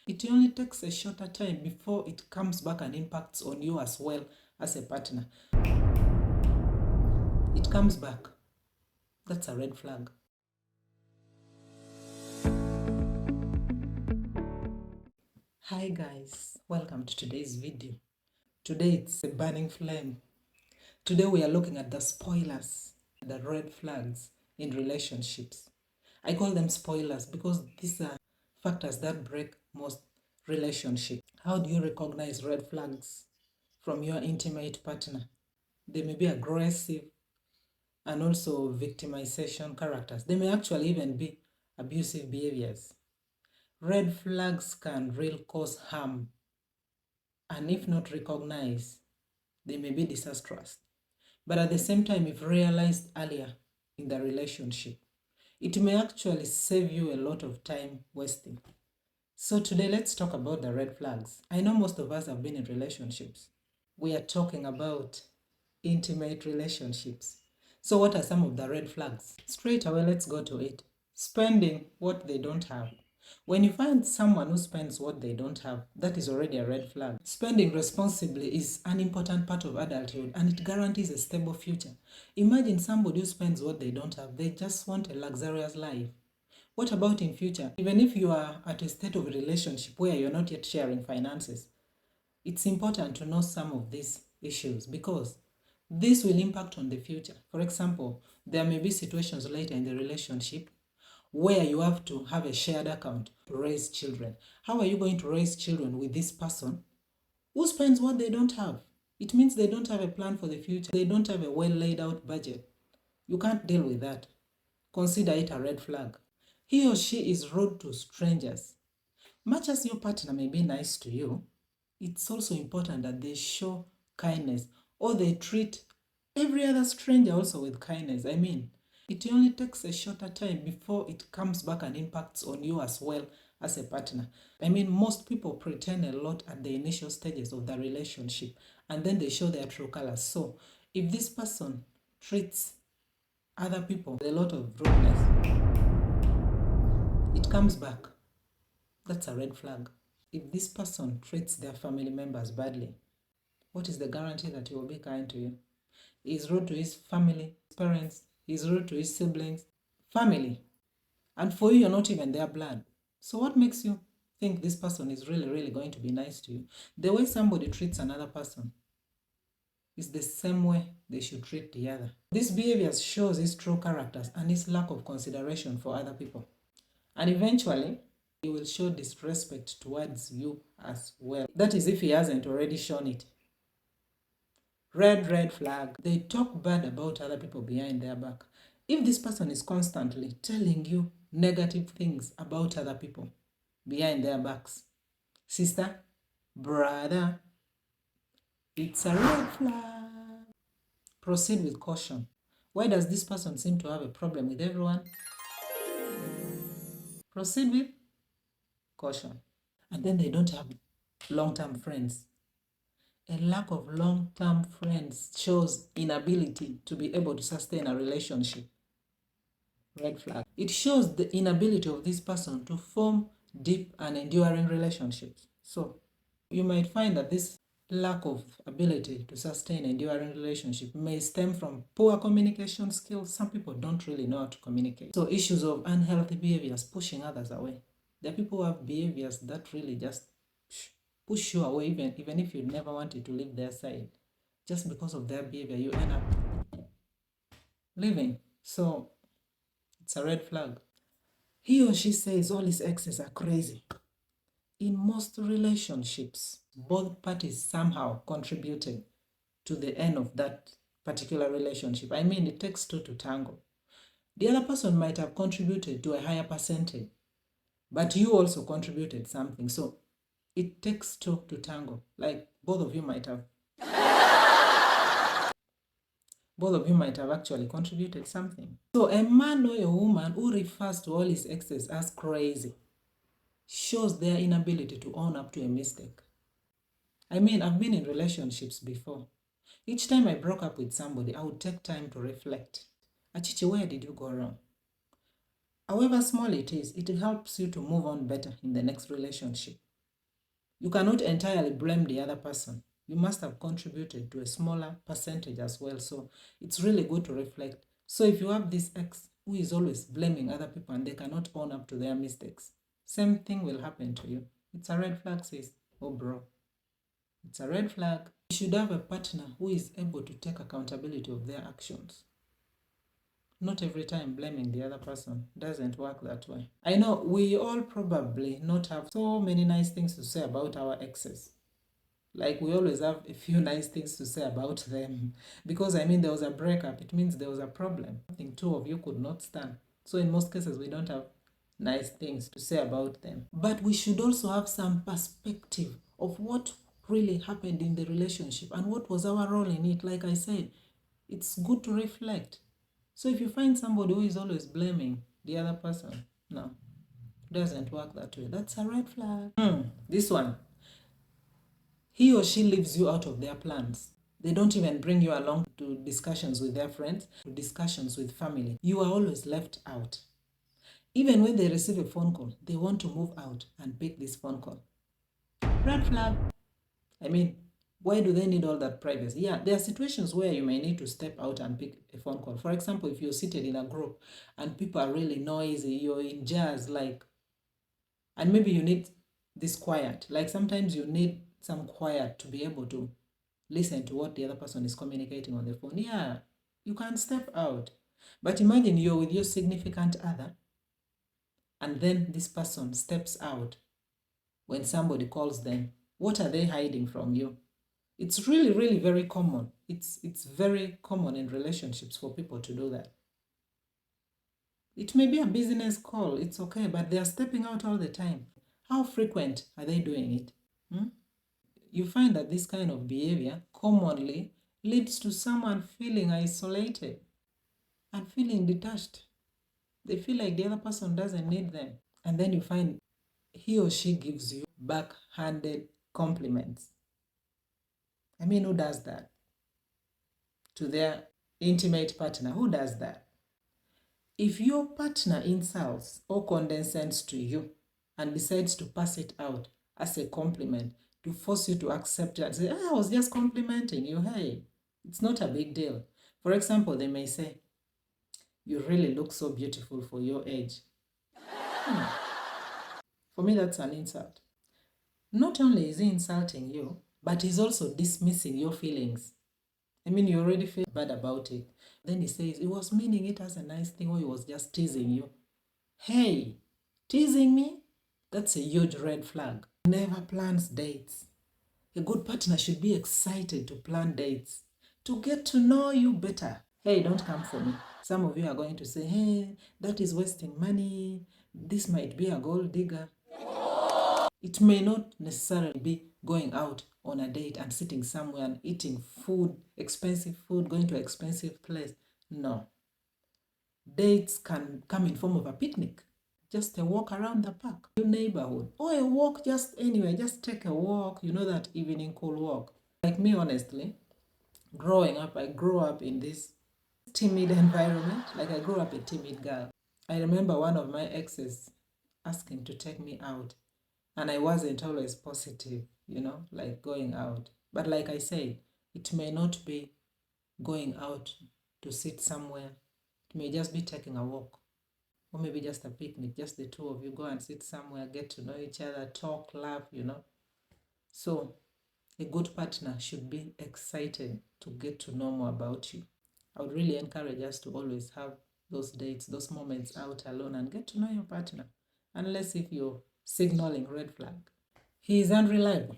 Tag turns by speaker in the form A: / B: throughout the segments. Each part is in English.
A: It only takes a shorter time before it comes back and impacts on you as well as a partner. It comes back. That's a red flag. Hi guys, welcome to today's video. Today it's a burning flame. Today we are looking at the spoilers, the red flags in relationships. I call them spoilers because these are factors that break most relationships. How do you recognize red flags from your intimate partner? They may be aggressive and also victimization characters. They may actually even be abusive behaviors. Red flags can really cause harm, and if not recognized, they may be disastrous. But at the same time, if realized earlier in the relationship, it may actually save you a lot of time wasting. So today, let's talk about the red flags. I know most of us have been in relationships. We are talking about intimate relationships. So what are some of the red flags? Straight away, let's go to it. Spending what they don't have. When you find someone who spends what they don't have, that is already a red flag. Spending responsibly is an important part of adulthood, and it guarantees a stable future. Imagine somebody who spends what they don't have. They just want a luxurious life. What about in future? Even if you are at a state of a relationship where you're not yet sharing finances, it's important to know some of these issues because this will impact on the future. For example, there may be situations later in the relationship where you have to have a shared account to raise children. How are you going to raise children with this person who spends what they don't have? It means they don't have a plan for the future. They don't have a well laid out budget. You can't deal with that. Consider it a red flag. He or she is rude to strangers. Much as your partner may be nice to you, it's also important that they show kindness or they treat every other stranger also with kindness. I mean, it only takes a shorter time before it comes back and impacts on you as well as a partner. I mean, most people pretend a lot at the initial stages of the relationship and then they show their true colors. So, if this person treats other people with a lot of rudeness, it comes back. That's a red flag. If this person treats their family members badly, what is the guarantee that he will be kind to you? He's rude to his family, his parents, he's rude to his siblings, family. And for you, you're not even their blood. So what makes you think this person is really going to be nice to you? The way somebody treats another person is the same way they should treat the other. This behavior shows his true characters and his lack of consideration for other people. And eventually, he will show disrespect towards you as well. That is if he hasn't already shown it. Red flag. They talk bad about other people behind their back. If this person is constantly telling you negative things about other people behind their backs, sister, brother, it's a red flag. Proceed with caution. Why does this person seem to have a problem with everyone? Proceed with caution. And then they don't have long-term friends. A lack of long-term friends shows inability to be able to sustain a relationship. Red flag. It shows the inability of this person to form deep and enduring relationships. So you might find that this lack of ability to sustain enduring relationship may stem from poor communication skills. Some people don't really know how to communicate. So issues of unhealthy behaviors, pushing others away. There are people who have behaviors that really just push you away, even if you never wanted to leave their side. Just because of their behavior, you end up leaving. So it's a red flag. He or she says all his exes are crazy. In most relationships, both parties somehow contributed to the end of that particular relationship. I mean, it takes two to tango. The other person might have contributed to a higher percentage, but you also contributed something. So it takes two to tango. Like both of you might have actually contributed something. So a man or a woman who refers to all his exes as crazy shows their inability to own up to a mistake. I mean, I've been in relationships before. Each time I broke up with somebody, I would take time to reflect. Achiche, where did you go wrong? However small it is, it helps you to move on better in the next relationship. You cannot entirely blame the other person. You must have contributed to a smaller percentage as well. So it's really good to reflect. So if you have this ex who is always blaming other people and they cannot own up to their mistakes, same thing will happen to you. It's a red flag, sis. Oh, bro. It's a red flag. You should have a partner who is able to take accountability of their actions. Not every time blaming the other person. Doesn't work that way. I know we all probably not have so many nice things to say about our exes. Like we always have a few nice things to say about them. Because I mean there was a breakup, it means there was a problem. I think two of you could not stand. So in most cases we don't have nice things to say about them. But we should also have some perspective of what really happened in the relationship and what was our role in it. Like I said, it's good to reflect. So if you find somebody who is always blaming the other person, no, doesn't work that way. That's a red flag. This one, he or she leaves you out of their plans. They don't even bring you along to discussions with their friends, to discussions with family. You are always left out. Even when they receive a phone call, they want to move out and pick this phone call. Red flag. I mean, why do they need all that privacy? Yeah, there are situations where you may need to step out and pick a phone call. For example, if you're seated in a group and people are really noisy, you're in jazz, like, and maybe you need this quiet. Like sometimes you need some quiet to be able to listen to what the other person is communicating on the phone. Yeah, you can step out. But imagine you're with your significant other and then this person steps out when somebody calls them. What are they hiding from you? It's really, really very common. It's very common in relationships for people to do that. It may be a business call, it's okay, but they are stepping out all the time. How frequent are they doing it? You find that this kind of behavior commonly leads to someone feeling isolated and feeling detached. They feel like the other person doesn't need them. And then you find he or she gives you backhanded compliments. I mean, who does that? To their intimate partner, who does that? If your partner insults or condescends to you and decides to pass it out as a compliment to force you to accept it and say, I was just complimenting you, hey, it's not a big deal. For example, they may say, you really look so beautiful for your age. For me, that's an insult. Not only is he insulting you, but he's also dismissing your feelings. I mean, you already feel bad about it. Then he says, he was meaning it as a nice thing or he was just teasing you. Hey, teasing me? That's a huge red flag. Never plans dates. A good partner should be excited to plan dates, to get to know you better. Hey, don't come for me. Some of you are going to say, hey, that is wasting money. This might be a gold digger. It may not necessarily be going out on a date and sitting somewhere and eating food, expensive food, going to an expensive place. No. Dates can come in form of a picnic, just a walk around the park, your neighborhood, or a walk just anywhere. Just take a walk, you know, that evening cool walk. Like me, honestly, growing up, I grew up in this timid environment. Like I grew up a timid girl. I remember one of my exes asking to take me out, and I wasn't always positive, you know, like going out. But like I said, it may not be going out to sit somewhere. It may just be taking a walk, or maybe just a picnic, just the two of you go and sit somewhere, get to know each other, talk, laugh, you know. So a good partner should be excited to get to know more about you. I would really encourage us to always have those dates, those moments out alone and get to know your partner. Unless if you're signaling red flag. He is unreliable.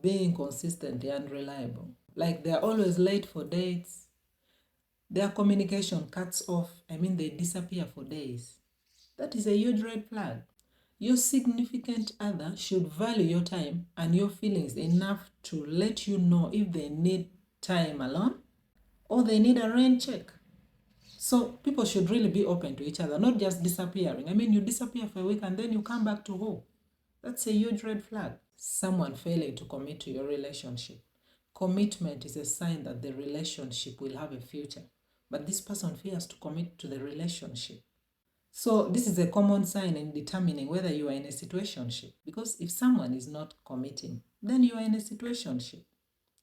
A: Being consistently unreliable. Like they're always late for dates. Their communication cuts off. I mean, they disappear for days. That is a huge red flag. Your significant other should value your time and your feelings enough to let you know if they need time alone or they need a rain check. So people should really be open to each other, not just disappearing. I mean, you disappear for a week and then you come back to who? That's a huge red flag. Someone failing to commit to your relationship. Commitment is a sign that the relationship will have a future. But this person fails to commit to the relationship. So this is a common sign in determining whether you are in a situationship. Because if someone is not committing, then you are in a situationship.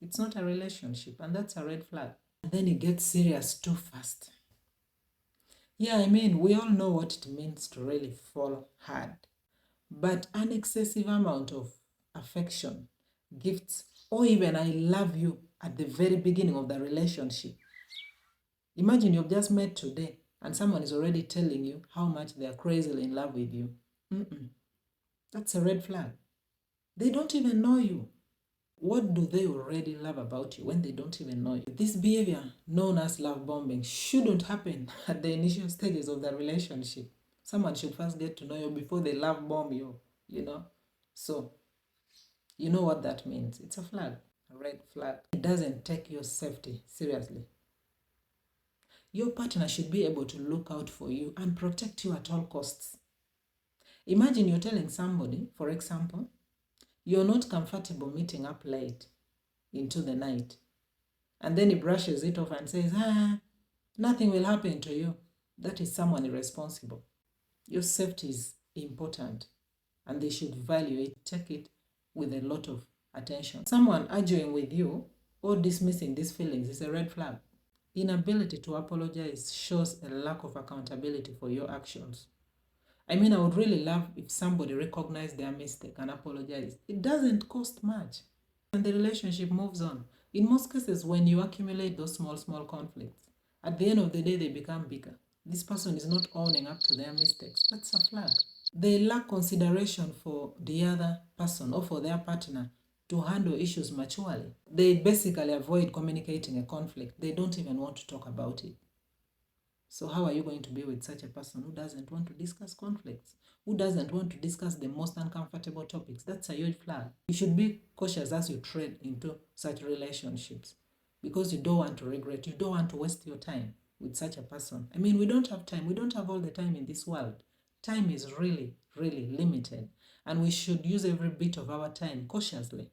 A: It's not a relationship, and that's a red flag. And then it gets serious too fast. Yeah, I mean, we all know what it means to really fall hard. But an excessive amount of affection, gifts, or even I love you at the very beginning of the relationship. Imagine you've just met today and someone is already telling you how much they're crazily in love with you. That's a red flag. They don't even know you. What do they already love about you when they don't even know you? This behavior, known as love bombing, shouldn't happen at the initial stages of the relationship. Someone should first get to know you before they love bomb you, you know? So, you know what that means. It's a flag, a red flag. It doesn't take your safety seriously. Your partner should be able to look out for you and protect you at all costs. Imagine you're telling somebody, for example, you're not comfortable meeting up late into the night. And then he brushes it off and says, nothing will happen to you. That is someone irresponsible. Your safety is important and they should value it, take it with a lot of attention. Someone arguing with you or dismissing these feelings is a red flag. Inability to apologize shows a lack of accountability for your actions. I mean, I would really love if somebody recognized their mistake and apologized. It doesn't cost much. And the relationship moves on. In most cases, when you accumulate those small conflicts, at the end of the day, they become bigger. This person is not owning up to their mistakes. That's a flag. They lack consideration for the other person or for their partner to handle issues maturely. They basically avoid communicating a conflict. They don't even want to talk about it. So how are you going to be with such a person who doesn't want to discuss conflicts? Who doesn't want to discuss the most uncomfortable topics? That's a huge flag. You should be cautious as you tread into such relationships because you don't want to regret. You don't want to waste your time with such a person. I mean, we don't have time. We don't have all the time in this world. Time is really, really limited, and we should use every bit of our time cautiously.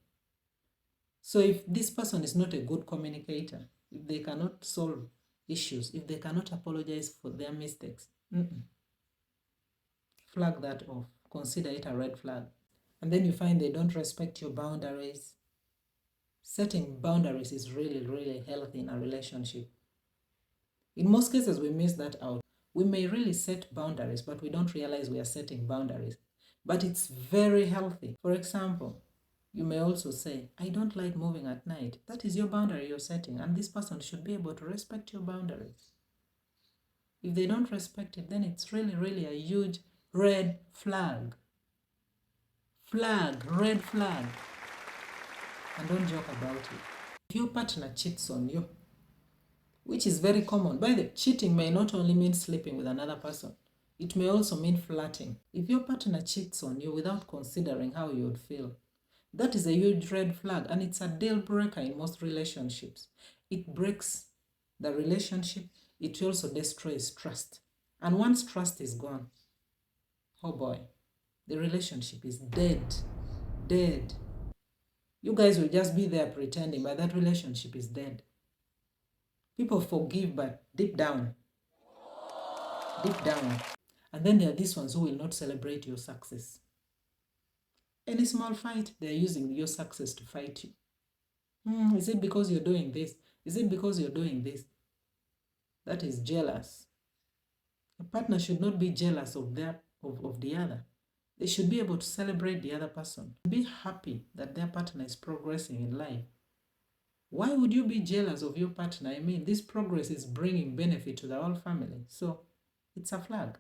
A: So if this person is not a good communicator, if they cannot solve issues, if they cannot apologize for their mistakes, flag that off. Consider it a red flag. And then you find they don't respect your boundaries. Setting boundaries is really, really healthy in a relationship. In most cases, we miss that out. We may really set boundaries, but we don't realize we are setting boundaries. But it's very healthy. For example, you may also say, I don't like moving at night. That is your boundary you're setting, and this person should be able to respect your boundaries. If they don't respect it, then it's really, really a huge red flag. Red flag. And don't joke about it. If your partner cheats on you, which is very common. By the way, cheating may not only mean sleeping with another person, it may also mean flirting. If your partner cheats on you without considering how you would feel, that is a huge red flag, and it's a deal breaker in most relationships. It breaks the relationship. It also destroys trust. And once trust is gone, oh boy, the relationship is dead. Dead. You guys will just be there pretending, but that relationship is dead. People forgive, but deep down. And then there are these ones who will not celebrate your success. Any small fight, they're using your success to fight you. Is it because you're doing this? Is it because you're doing this? That is jealous. A partner should not be jealous of the other. They should be able to celebrate the other person. Be happy that their partner is progressing in life. Why would you be jealous of your partner? I mean, this progress is bringing benefit to the whole family. So it's a flag.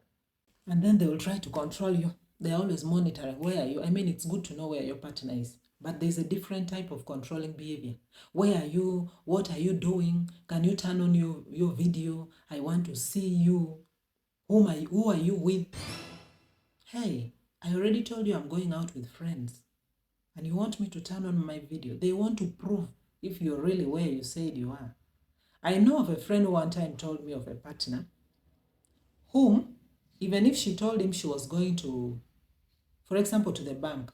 A: And then they will try to control you. They're always monitoring where are you. I mean, it's good to know where your partner is, but there's a different type of controlling behavior. Where are you? What are you doing? Can you turn on your video? I want to see you. Who are you with? Hey, I already told you I'm going out with friends. And you want me to turn on my video. They want to prove if you're really where you said you are. I know of a friend who one time told me of a partner whom, even if she told him she was going to, for example, to the bank,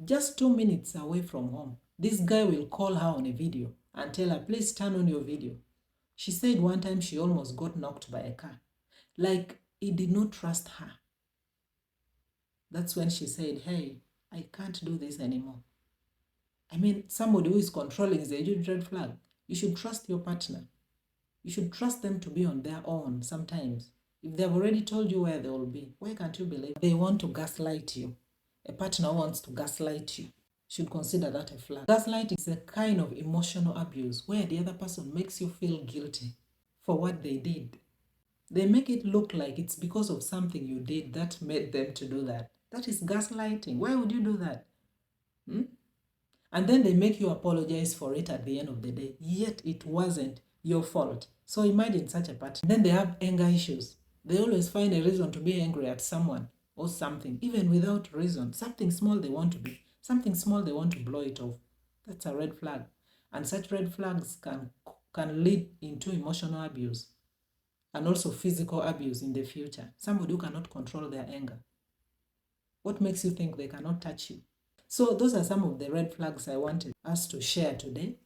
A: just 2 minutes away from home, this guy will call her on a video and tell her, please turn on your video. She said one time she almost got knocked by a car. Like, he did not trust her. That's when she said, hey, I can't do this anymore. I mean, somebody who is controlling is a huge red flag. You should trust your partner. You should trust them to be on their own sometimes. If they've already told you where they will be, why can't you believe they want to gaslight you? A partner wants to gaslight you. Should consider that a flag. Gaslighting is a kind of emotional abuse where the other person makes you feel guilty for what they did. They make it look like it's because of something you did that made them to do that. That is gaslighting. Why would you do that? And then they make you apologize for it at the end of the day, yet it wasn't your fault. So imagine such a pattern. Then they have anger issues. They always find a reason to be angry at someone or something, even without reason. Something small they want to be, something small they want to blow it off. That's a red flag. And such red flags can lead into emotional abuse and also physical abuse in the future. Somebody who cannot control their anger. What makes you think they cannot touch you? So those are some of the red flags I wanted us to share today.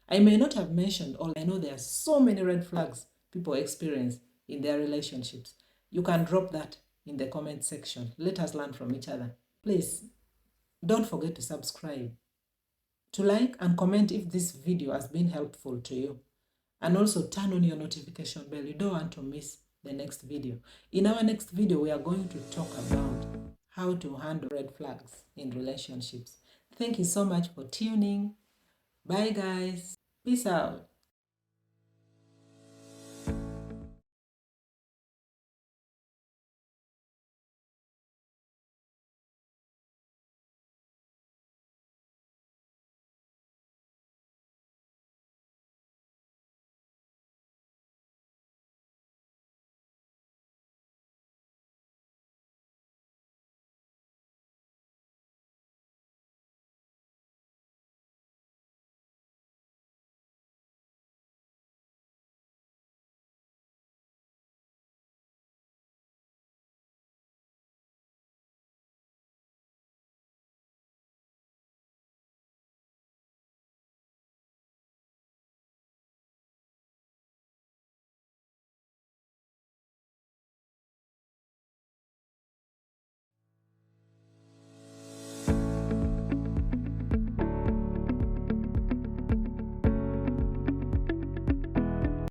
A: I may not have mentioned all. I know there are so many red flags people experience in their relationships. You can drop that in the comment section. Let us learn from each other. Please, don't forget to subscribe, to like and comment if this video has been helpful to you. And also turn on your notification bell. You don't want to miss the next video. In our next video, we are going to talk about how to handle red flags in relationships. Thank you so much for tuning. Bye guys. Peace out.